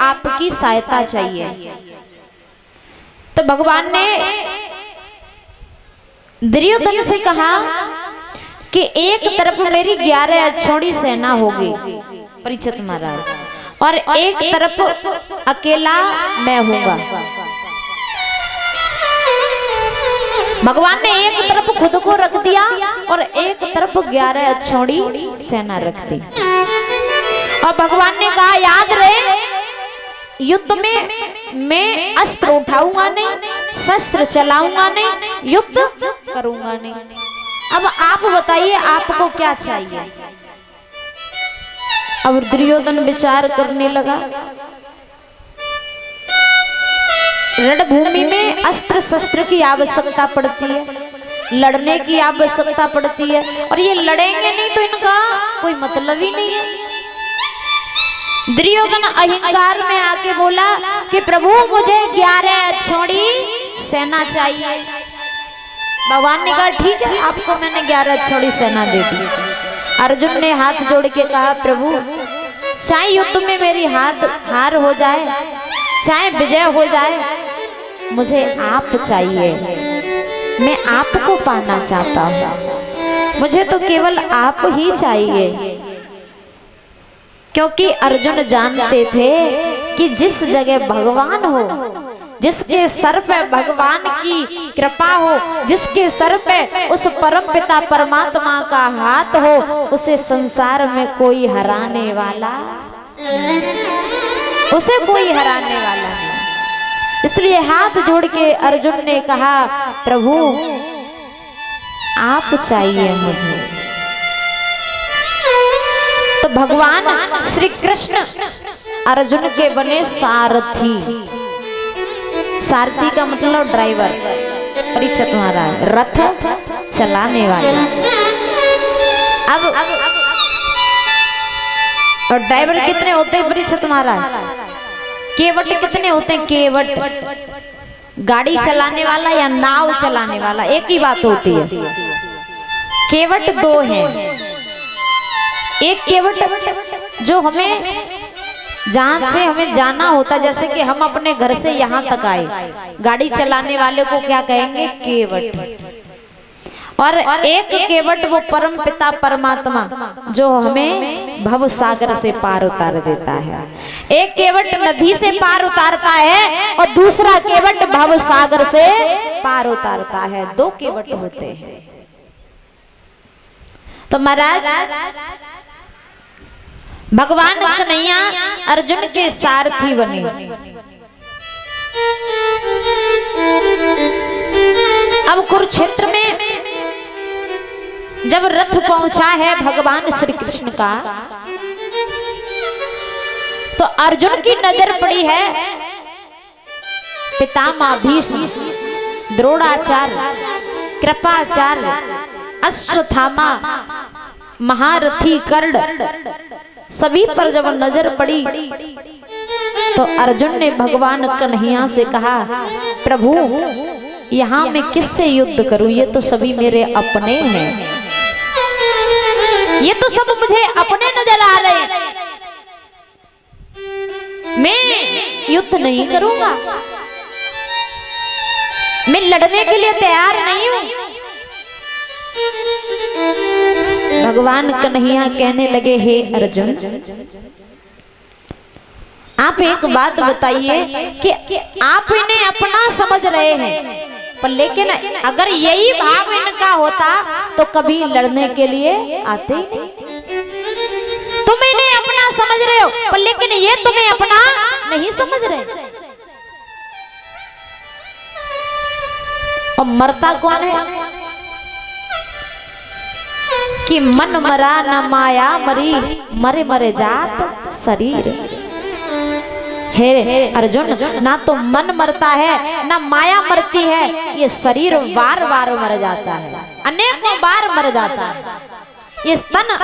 आपकी सहायता चाहिए। तो भगवान ने दुर्योधन से कहा कि एक तरफ मेरी 11 अक्षौणी सेना होगी परीक्षित महाराज, और एक तरफ अकेला मैं हूंगा। भगवान ने एक तरफ खुद को रख दिया और एक तरफ 11 अक्षौणी सेना रख दी। और भगवान ने कहा याद रहे, युद्ध में मैं अस्त्र उठाऊंगा नहीं, शस्त्र चलाऊंगा नहीं, युद्ध करूंगा नहीं। अब आप बताइए आपको क्या चाहिए? अब दुर्योधन विचार करने लगा, रणभूमि में अस्त्र शस्त्र की आवश्यकता पड़ती है, लड़ने की आवश्यकता पड़ती है, और ये लड़ेंगे नहीं तो इनका कोई मतलब ही नहीं है। दुर्योधन अहंकार में आके बोला कि प्रभु मुझे 11 अक्षौणी सेना चाहिए। भगवान ने कहा ठीक है, आपको मैंने 11 अक्षौणी सेना दे दी। अर्जुन ने हाथ जोड़ के कहा प्रभु चाहे युद्ध में मेरी हार हो जाए, चाहे विजय हो जाए, मुझे आप चाहिए, मैं आपको पाना चाहता हूँ, मुझे तो केवल आप ही चाहिए। क्योंकि अर्जुन जानते थे कि जिस जगह भगवान हो, जिसके सर पे भगवान की कृपा हो, जिसके सर पे उस परम पिता परमात्मा का हाथ हो, उसे संसार में कोई हराने वाला, उसे कोई हराने वाला नहीं। इसलिए हाथ जोड़ के अर्जुन ने कहा प्रभु आप चाहिए मुझे। तो भगवान श्री कृष्ण अर्जुन के बने सारथी। सारथी का मतलब ड्राइवर, परीक्षित महाराज रथ चलाने वाले। अब और ड्राइवर कितने होते हैं परीक्षित महाराज? केवट कितने होते हैं? केवट गाड़ी चलाने वाला या नाव चलाने वाला एक ही बात होती है। केवट दो हैं, एक केवट जो हमें जहाँ से हमें जाना होता, जैसे कि हम अपने घर से यहाँ तक आए, गाड़ी चलाने वाले को क्या कहेंगे? केवट। और एक केवट वो परम पिता परमात्मा जो हमें भव सागर से पार उतार देता है। एक केवट नदी से पार उतारता है और दूसरा केवट भव सागर से पार उतारता है। दो केवट होते हैं। तो महाराज भगवान कन्हैया अर्जुन के सारथी बने। अब कुरुक्षेत्र में जब रथ पहुंचा है भगवान श्री कृष्ण का, तो अर्जुन की नजर पड़ी है पितामह भीष्म, द्रोणाचार्य, कृपाचार्य, अश्वत्थामा, महारथी कर्ण, सभी पर जब नजर पड़ी तो अर्जुन ने भगवान कन्हैया से कहा प्रभु यहाँ मैं किससे युद्ध करूं? ये तो सभी मेरे अपने हैं, ये तो सब मुझे अपने नजर आ रहे हैं, मैं युद्ध नहीं करूंगा, मैं लड़ने के लिए तैयार नहीं हूं। भगवान कन्हैया कहने लगे हे अर्जुन, आप एक बात बताइए कि आप इन्हें अपना समझ रहे हैं, पर लेकिन अगर यही भाव इनका होता तो कभी लड़ने के लिए आते ही नहीं। तुम इन्हें अपना समझ रहे हो, पर लेकिन ये तुम्हें अपना नहीं समझ रहे। और मरता कौन है? कि मन मरा न माया मरी, मरे मरे जात शरीर। हे अर्जुन, ना तो मन मरता है ना माया मरती है, ये शरीर बार बार मर जाता है, अनेकों बार मर जाता है। ये तन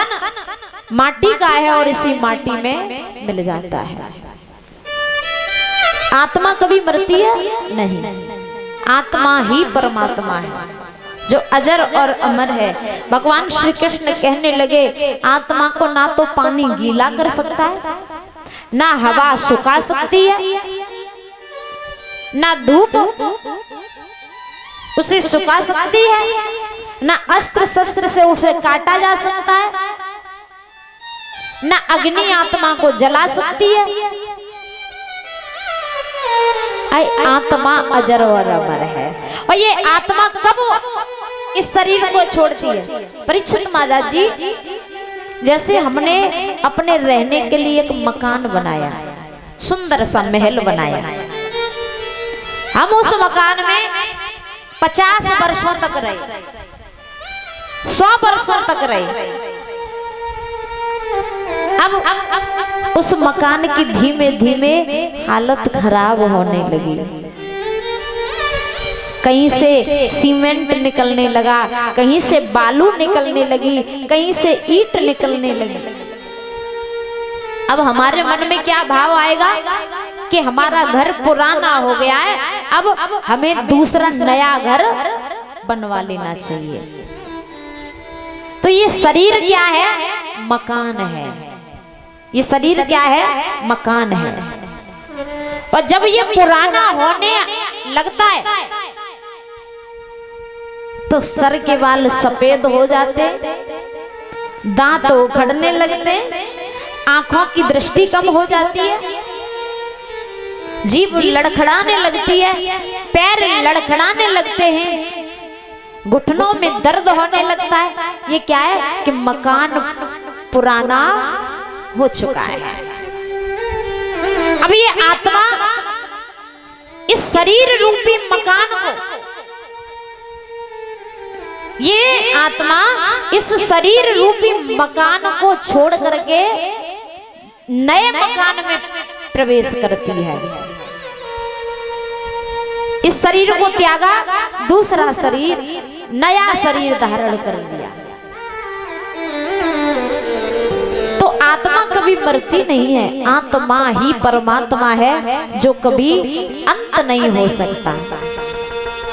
माटी का है और इसी माटी में मिल जाता है। आत्मा कभी मरती है नहीं, आत्मा ही परमात्मा है जो अजर और अमर है। भगवान श्री कृष्ण कहने लगे आत्मा को ना तो पानी गीला कर सकता है, ना हवा सुखा सकती है, ना धूप उसे सुखा सकती है, ना अस्त्र शस्त्र से उसे काटा जा सकता है, ना अग्नि आत्मा को जला सकती है। आत्मा अजर और अमर है। और ये आत्मा कब इस शरीर को छोड़ती है? परीक्षित महाराज जी, जैसे हमने अपने रहने के लिए एक मकान बनाया, सुंदर सा महल बनाया, हम उस मकान में 50 वर्षों तक रहे, 100 वर्षों तक रहे। अब उस मकान की धीमे धीमे हालत खराब होने लगी। कहीं से सीमेंट निकलने लगा, कहीं से बालू निकलने लगी, कहीं से ईंट निकलने लगी। अब हमारे मन में क्या भाव आएगा कि हमारा घर पुराना हो गया है, अब हमें दूसरा नया घर बनवा लेना चाहिए। तो ये शरीर क्या है? मकान है। ये शरीर क्या है? मकान है। और जब ये पुराना होने लगता है तो सर के बाल सफेद हो जाते, दांत उखड़ने लगते, आंखों की दृष्टि कम हो जाती है, जीभ लड़खड़ाने लगती है, पैर लड़खड़ाने लगते हैं, घुटनों में दर्द होने लगता है। ये क्या है कि मकान पुराना हो चुका है। अब ये आत्मा इस शरीर रूपी मकान को, ये आत्मा इस शरीर रूपी मकान को छोड़ करके नए मकान में प्रवेश करती है। इस शरीर को त्यागा, दूसरा शरीर, नया शरीर धारण कर लिया। तो आत्मा कभी मरती नहीं है। आत्मा ही परमात्मा है जो कभी अंत नहीं हो सकता।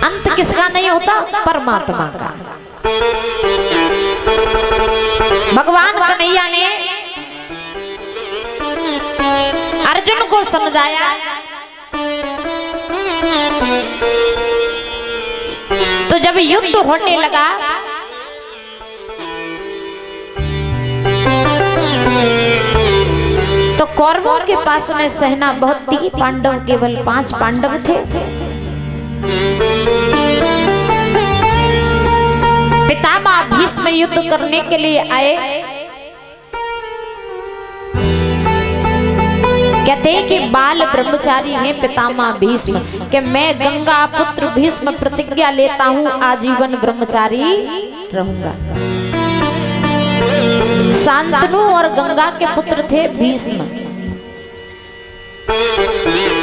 अंत किसका नहीं होता? परमात्मा का। भगवान कन्हैया ने अर्जुन को समझाया, तो जब युद्ध होने लगा तो कौरवों के पास में सेना बहुत थी, पांडव केवल 5 पांडव थे। पितामह भीष्म युद्ध करने के लिए आए। कहते हैं कि बाल ब्रह्मचारी हैं पितामह भीष्म, कि मैं गंगा पुत्र भीष्म प्रतिज्ञा लेता हूं आजीवन ब्रह्मचारी रहूंगा। शांतनु और गंगा के पुत्र थे भीष्म।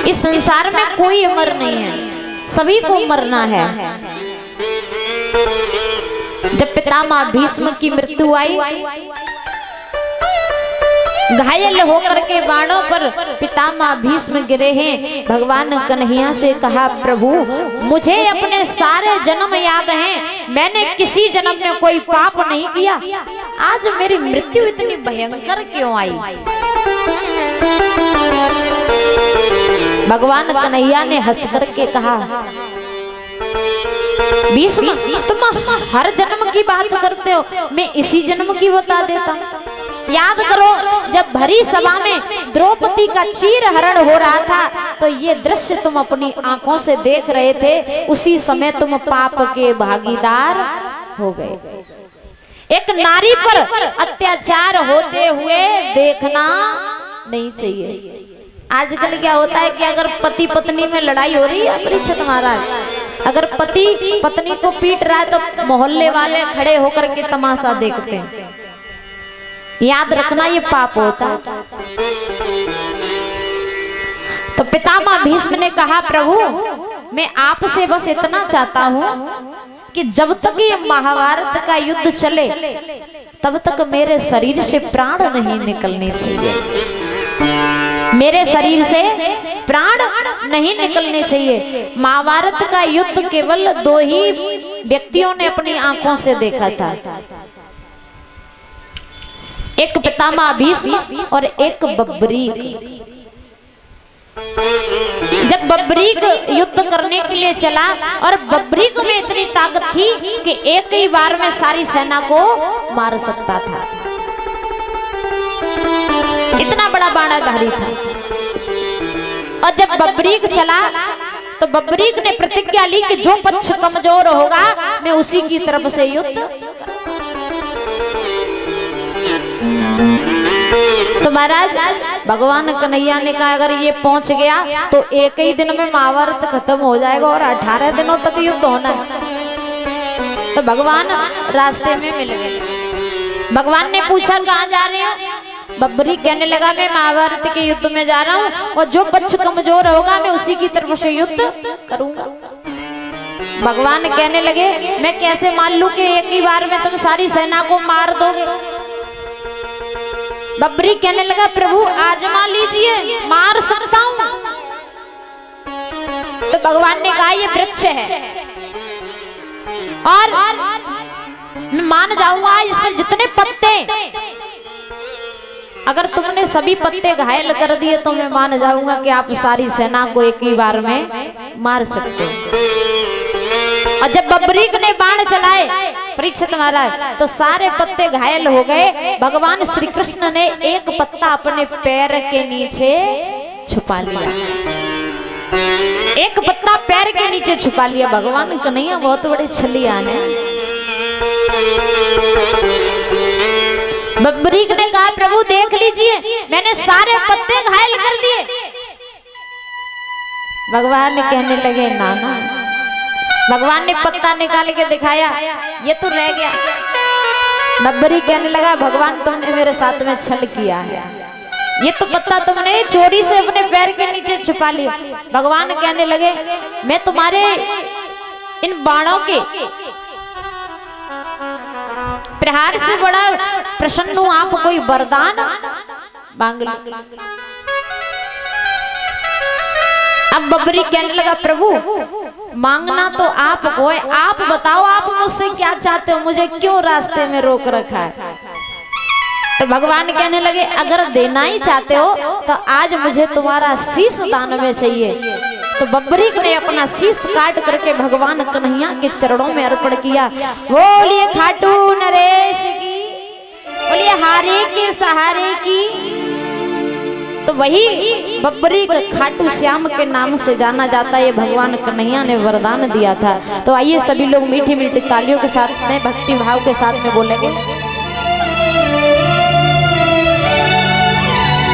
इस संसार में कोई अमर नहीं है, सभी को मरना है। जब पितामह भीष्म की मृत्यु आई, घायल होकर के बाणों पर पितामह भीष्म गिरे हैं। भगवान कन्हैया से कहा, प्रभु मुझे अपने सारे जन्म याद हैं, मैंने किसी जन्म में कोई पाप नहीं किया, आज मेरी मृत्यु इतनी भयंकर क्यों आई? भगवान कन्हैया ने हंस करके कहा, भीष्म तुम हर जन्म की बात करते हो, मैं इसी जन्म की बता देता हूँ। याद करो, जब भरी सभा में द्रौपदी का चीर हरण हो रहा था, तो ये दृश्य तुम अपनी आंखों से देख रहे थे। उसी समय तुम पाप के भागीदार हो गए। एक नारी पर अत्याचार होते हुए देखना नहीं चाहिए। आजकल क्या होता है कि अगर पति पत्नी में लड़ाई हो रही है, परीक्षित महाराज, अगर पति पत्नी को पीट रहा है तो मोहल्ले वाले खड़े होकर के तमाशा देखते हैं। याद रखना, ये पाप होता है। तो पितामह भीष्म ने कहा, प्रभु मैं आपसे बस इतना चाहता हूँ कि जब तक ये महाभारत का युद्ध चले तब तक मेरे शरीर से प्राण नहीं निकलने चाहिए। मेरे शरीर से प्राण नहीं निकलने चाहिए। महाभारत का युद्ध केवल 2 ही व्यक्तियों ने अपनी आंखों से देखा था, एक पितामह भीष्म और एक बब्बरीक। जब बब्बरीक युद्ध करने के लिए चला और बब्बरीक में इतनी ताकत थी कि एक ही बार में सारी सेना को मार सकता था, इतना बड़ा बाणाधारी था। और जब बब्बरीक चला तो बब्बरीक ने प्रतिज्ञा ली कि जो पक्ष कमजोर होगा मैं उसी की तरफ से युद्ध। तो महाराज भगवान कन्हैया ने कहा अगर ये पहुंच गया तो एक ही दिन में महाभारत खत्म हो जाएगा और 18 दिनों तक युद्ध होना है। तो भगवान रास्ते में मिल गए। भगवान ने पूछा कहाँ जा रहे हो? बब्बरीक कहने लगा मैं महाभारत के युद्ध में जा रहा हूँ और जो पक्ष कमजोर होगा मैं उसी की तरफ से युद्ध करूंगा। भगवान कहने लगे मैं कैसे मान लूं कि एक ही बार में तुम सारी सेना को मार दोगे? बब्बरीक कहने लगा प्रभु आजमा लीजिए, मार सकता हूं। तो भगवान ने कहा ये वृक्ष है और मैं मान जाऊंगा इस पर जितने पत्ते, अगर तुमने सभी पत्ते घायल कर दिए तो मैं मान जाऊंगा कि आप सारी सेना को एक ही बार में मार सकते हो। और जब बब्बरीक ने बाण चलाए परीक्षित महाराज तो सारे पत्ते घायल हो गए। भगवान श्री कृष्ण ने एक पत्ता अपने पैर के नीचे छुपा लिया, एक पत्ता पैर के नीचे छुपा लिया। भगवान कन्हैया बहुत बड़े छलियान है। बब्बरीक ने कहा प्रभु देख लीजिए मैंने सारे पत्ते घायल कर दिए। भगवान कहने लगे ना ना। भगवान ने पत्ता निकाल के दिखाया, ये तो रह गया। बब्बरीक कहने लगा भगवान तुमने मेरे साथ में छल किया है, ये तो पत्ता तुमने चोरी से अपने पैर के नीचे छुपा लिया। भगवान कहने लगे मैं तुम्हारे इन बाणों के प्रहार से बड़ा प्रसन्न हूं, आप कोई वरदान मांग लो। अब बब्बरीक कहने लगा प्रभु मांगना तो आप को है, आप बताओ आप मुझसे क्या चाहते हो, मुझे क्यों रास्ते में रोक रखा है? तो भगवान कहने लगे अगर देना ही चाहते हो तो आज मुझे तुम्हारा शीश दान में चाहिए। तो बब्बरीक ने अपना शीश काट करके भगवान कन्हैया के चरणों में अर्पण किया। बोलिए खाटू नरेश की, बोलिए हारे के सहारे की। तो वही बब्बरीक खाटू श्याम के नाम से जाना जाता है। ये भगवान कन्हैया ने वरदान दिया था। तो आइए सभी लोग मीठी मीठी तालियों के साथ में भक्ति भाव के साथ में बोलेंगे।